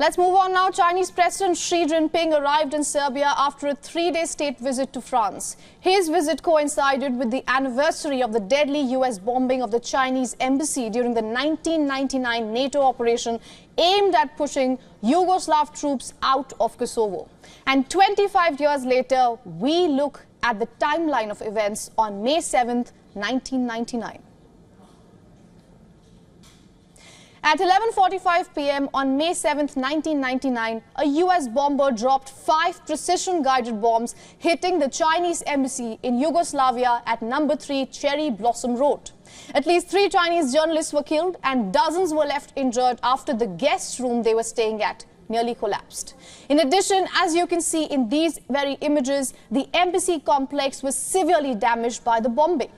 Let's move on now. Chinese President Xi Jinping arrived in Serbia after a 3-day state visit to France. His visit coincided with the anniversary of the deadly US bombing of the Chinese embassy during the 1999 NATO operation aimed at pushing Yugoslav troops out of Kosovo. And 25 years later, we look at the timeline of events on May 7th, 1999. At 11:45 p.m. on May 7, 1999, a US bomber dropped 5 precision-guided bombs hitting the Chinese embassy in Yugoslavia at number 3 Cherry Blossom Road. At least 3 Chinese journalists were killed and dozens were left injured after the guest room they were staying at nearly collapsed. In addition, as you can see in these very images, the embassy complex was severely damaged by the bombing.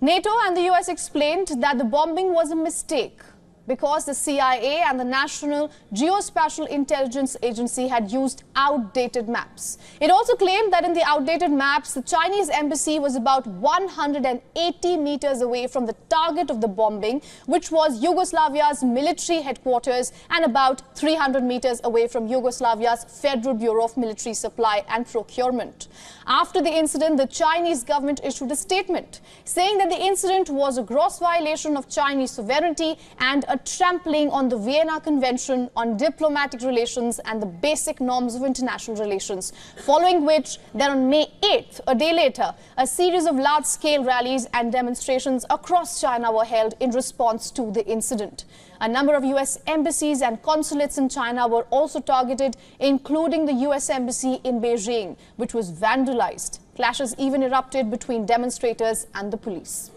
NATO and the US explained that the bombing was a mistake because the CIA and the National Geospatial Intelligence Agency had used outdated maps. It also claimed that in the outdated maps, the Chinese embassy was about 180 meters away from the target of the bombing, which was Yugoslavia's military headquarters, and about 300 meters away from Yugoslavia's Federal Bureau of Military Supply and Procurement. After the incident, the Chinese government issued a statement saying that the incident was a gross violation of Chinese sovereignty and a trampling on the Vienna Convention on Diplomatic Relations and the basic norms of international relations, following which, then on May 8th, a day later, a series of large-scale rallies and demonstrations across China were held in response to the incident. A number of US embassies and consulates in China were also targeted, including the US embassy in Beijing, which was vandalized. Clashes even erupted between demonstrators and the police.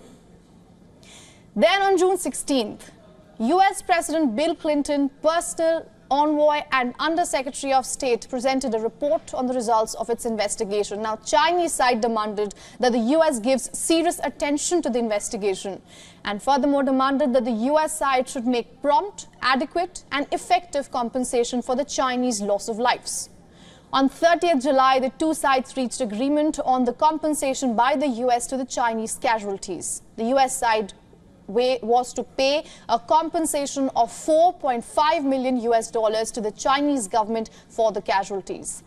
Then on June 16th, US President Bill Clinton, personal envoy and Undersecretary of State, presented a report on the results of its investigation. Now, Chinese side demanded that the US gives serious attention to the investigation and furthermore demanded that the US side should make prompt, adequate and effective compensation for the Chinese loss of lives. On 30th July, the two sides reached agreement on the compensation by the US to the Chinese casualties. The US side was to pay a compensation of $4.5 million to the Chinese government for the casualties.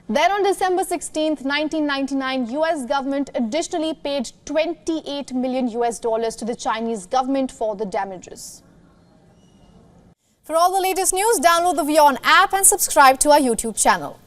Then on December 16, 1999, US government additionally paid $28 million to the Chinese government for the damages. For all the latest news, download the WION app and subscribe to our YouTube channel.